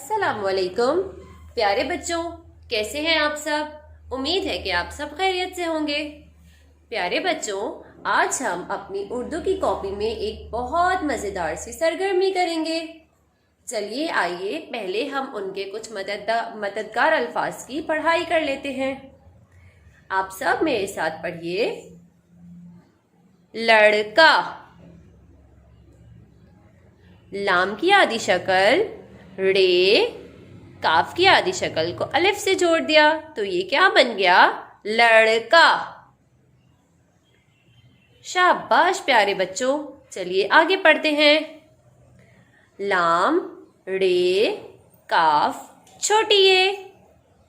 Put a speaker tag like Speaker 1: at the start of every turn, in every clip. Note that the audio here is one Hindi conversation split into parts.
Speaker 1: अस्सलामुअलैकुम प्यारे बच्चों, कैसे हैं आप सब। उम्मीद है कि आप सब खैरियत से होंगे। प्यारे बच्चों, आज हम अपनी उर्दू की कॉपी में एक बहुत मज़ेदार सी सरगर्मी करेंगे। चलिए आइए पहले हम उनके कुछ मददगार अल्फाज की पढ़ाई कर लेते हैं। आप सब मेरे साथ पढ़िए। लड़का। लाम की आधी शक्ल रे, काफ की आधी शक्ल को अलिफ से जोड़ दिया तो ये क्या बन गया? लड़का। शाबाश प्यारे बच्चों, चलिए आगे पढ़ते हैं। लाम रे काफ छोटी ये,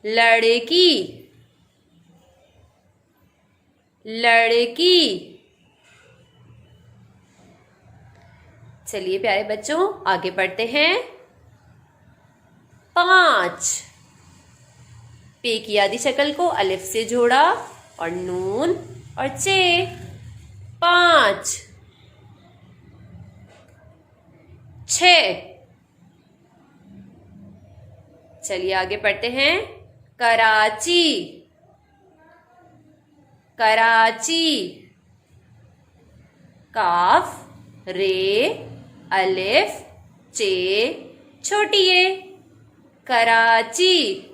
Speaker 1: लड़की। लड़की। चलिए प्यारे बच्चों आगे पढ़ते हैं। 5, पे की आधी शक्ल को अलिफ से जोड़ा और नून और चे, 5। 6, चलिए आगे पढ़ते हैं। कराची। कराची। काफ रे अलिफ चे छोटी ये, कराची।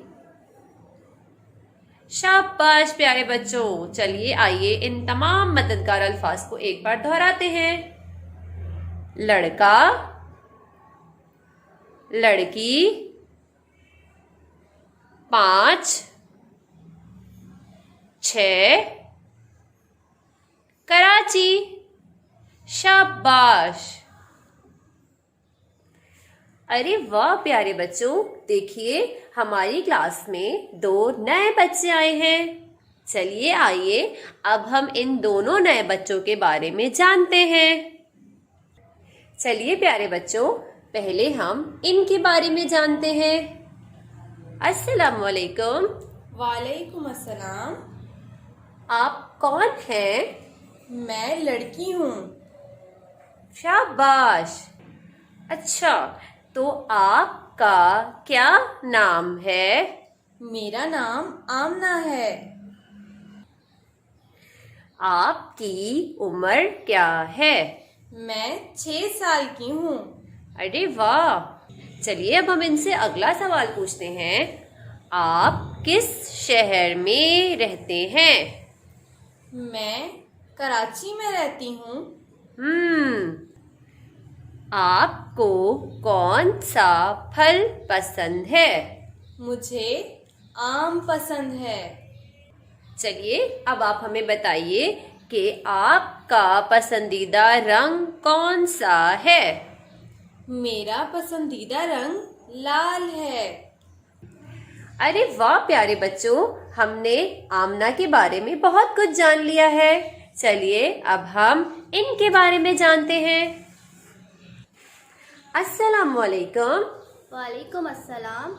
Speaker 1: शाबाश प्यारे बच्चों, चलिए आइए इन तमाम मददगार अल्फाज को एक बार दोहराते हैं। लड़का, लड़की, 5, 6, कराची। शाबाश। अरे वाह प्यारे बच्चों, देखिए हमारी क्लास में 2 नए बच्चे आए हैं। चलिए आइए अब हम इन दोनों नए बच्चों के बारे में जानते हैं। चलिए प्यारे बच्चों, पहले हम इनके बारे में जानते हैं। अस्सलामुअलैकुम।
Speaker 2: वालेकुम अस्सलाम।
Speaker 1: आप कौन हैं?
Speaker 2: मैं लड़की हूँ।
Speaker 1: शाबाश। अच्छा, तो आपका क्या नाम है?
Speaker 2: मेरा नाम आमना है।
Speaker 1: आपकी उम्र क्या है?
Speaker 2: मैं 6 साल की हूँ।
Speaker 1: अरे वाह। चलिए अब हम इनसे अगला सवाल पूछते हैं। आप किस शहर में रहते हैं?
Speaker 2: मैं कराची में रहती हूँ।
Speaker 1: आपको कौन सा फल पसंद है?
Speaker 2: मुझे आम पसंद है।
Speaker 1: चलिए अब आप हमें बताइए कि आपका पसंदीदा रंग कौन सा है?
Speaker 2: मेरा पसंदीदा रंग लाल है।
Speaker 1: अरे वाह प्यारे बच्चों, हमने आमना के बारे में बहुत कुछ जान लिया है। चलिए अब हम इनके बारे में जानते हैं। अस्सलामुअलैकुम।
Speaker 3: वालेकुम अस्सलाम।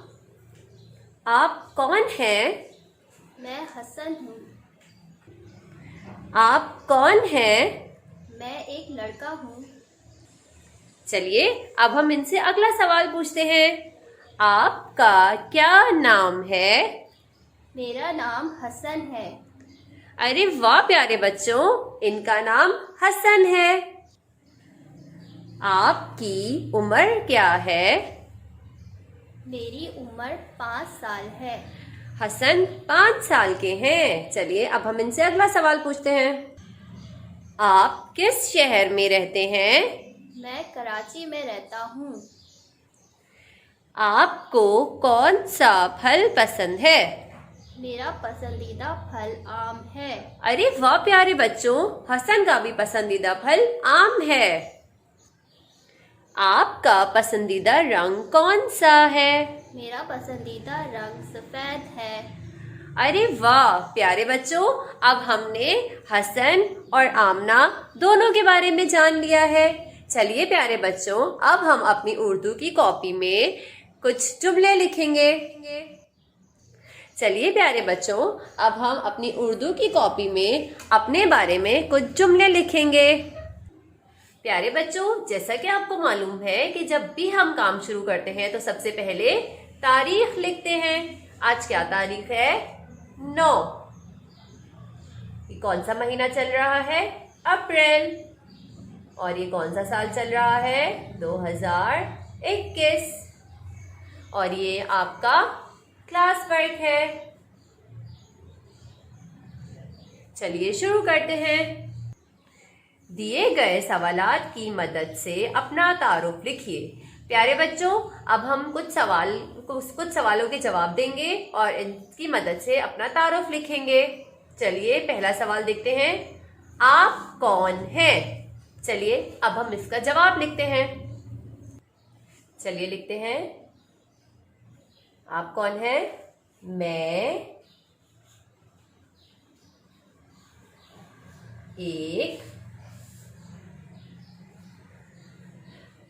Speaker 1: आप कौन हैं?
Speaker 3: मैं हसन हूँ।
Speaker 1: आप कौन हैं?
Speaker 3: मैं एक लड़का हूँ।
Speaker 1: चलिए अब हम इनसे अगला सवाल पूछते हैं। आपका क्या नाम है?
Speaker 3: मेरा नाम हसन है।
Speaker 1: अरे वाह प्यारे बच्चों, इनका नाम हसन है। आपकी उम्र क्या है?
Speaker 3: मेरी उम्र 5 साल है।
Speaker 1: हसन 5 साल के हैं। चलिए अब हम इनसे अगला सवाल पूछते हैं। आप किस शहर में रहते हैं?
Speaker 3: मैं कराची में रहता हूँ।
Speaker 1: आपको कौन सा फल पसंद है?
Speaker 3: मेरा पसंदीदा फल आम है।
Speaker 1: अरे वाह प्यारे बच्चों, हसन का भी पसंदीदा फल आम है। आपका पसंदीदा रंग कौन सा है?
Speaker 3: मेरा पसंदीदा रंग सफ़ेद है।
Speaker 1: अरे वाह प्यारे बच्चों, अब हमने हसन और आमना दोनों के बारे में जान लिया है। चलिए प्यारे बच्चों, अब हम अपनी उर्दू की कॉपी में कुछ जुमले लिखेंगे। चलिए प्यारे बच्चों, अब हम अपनी उर्दू की कॉपी में अपने बारे में कुछ जुमले लिखेंगे। प्यारे बच्चों, जैसा कि आपको मालूम है कि जब भी हम काम शुरू करते हैं तो सबसे पहले तारीख लिखते हैं। आज क्या तारीख है? 9। ये कौन सा महीना चल रहा है? अप्रैल। और ये कौन सा साल चल रहा है? 2021। और ये आपका क्लास वर्क है। चलिए शुरू करते हैं। दिए गए सवालात की मदद से अपना तारुफ लिखिए। प्यारे बच्चों, अब हम कुछ सवालों के जवाब देंगे और इनकी मदद से अपना तारुफ लिखेंगे। चलिए पहला सवाल देखते हैं। आप कौन हैं? चलिए अब हम इसका जवाब लिखते हैं। चलिए लिखते हैं। आप कौन हैं? मैं एक।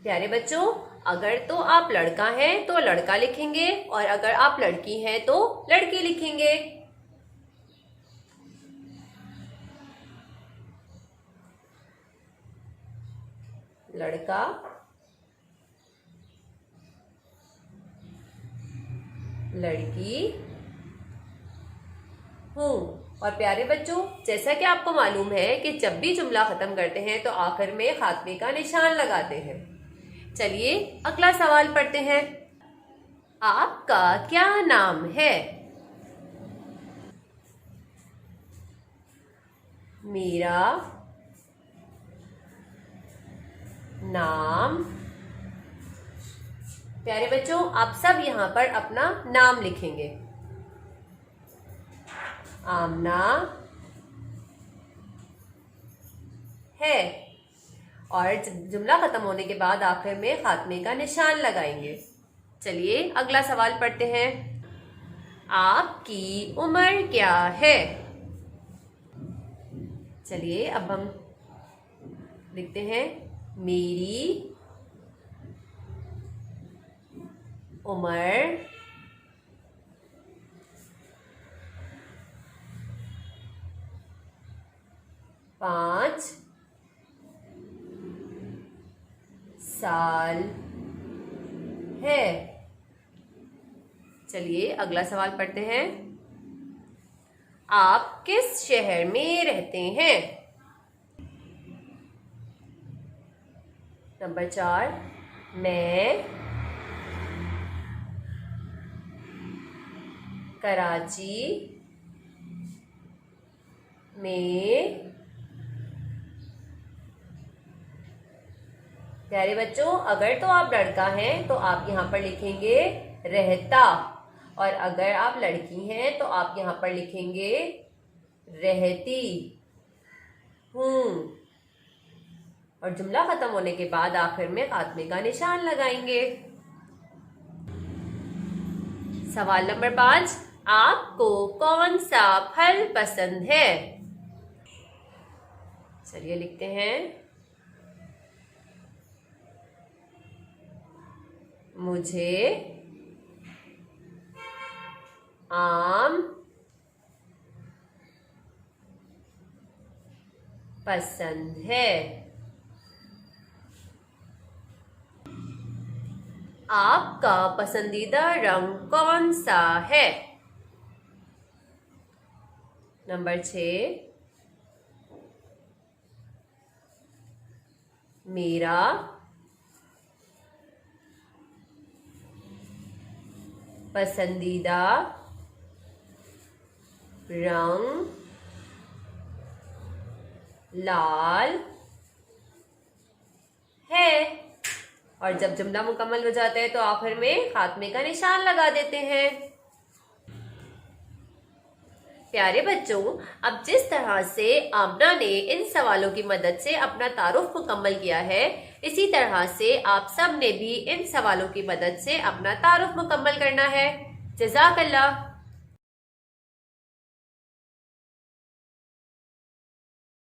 Speaker 1: प्यारे बच्चों, अगर तो आप लड़का हैं तो लड़का लिखेंगे और अगर आप लड़की हैं तो लड़की लिखेंगे। लड़का, लड़की हूं। और प्यारे बच्चों, जैसा कि आपको मालूम है कि जब भी जुमला खत्म करते हैं तो आखिर में खात्मे का निशान लगाते हैं। चलिए अगला सवाल पढ़ते हैं। आपका क्या नाम है? मेरा नाम। प्यारे बच्चों, आप सब यहां पर अपना नाम लिखेंगे। आमना है। और जुमला खत्म होने के बाद आखिर में खात्मे का निशान लगाएंगे। चलिए अगला सवाल पढ़ते हैं। आपकी उम्र क्या है? चलिए अब हम लिखते हैं। मेरी उम्र 5 साल है। चलिए अगला सवाल पढ़ते हैं। आप किस शहर में रहते हैं? नंबर 4, मैं कराची में। प्यारे बच्चों, अगर तो आप लड़का हैं तो आप यहाँ पर लिखेंगे रहता और अगर आप लड़की हैं तो आप यहाँ पर लिखेंगे रहती हूँ। और जुमला खत्म होने के बाद आखिर में खात्मे का निशान लगाएंगे। सवाल नंबर 5, आपको कौन सा फल पसंद है? चलिए लिखते हैं। मुझे आम पसंद है। आपका पसंदीदा रंग कौन सा है? नंबर 6, मेरा पसंदीदा रंग लाल है। और जब जुमला मुकम्मल हो जाता है तो आखिर में खात्मे का निशान लगा देते हैं। प्यारे बच्चों, अब जिस तरह से आमना ने इन सवालों की मदद से अपना तारुफ मुकम्मल किया है, इसी तरह से आप सब ने भी इन सवालों की मदद से अपना तारुफ मुकम्मल करना है। जज़ाकल्लाह।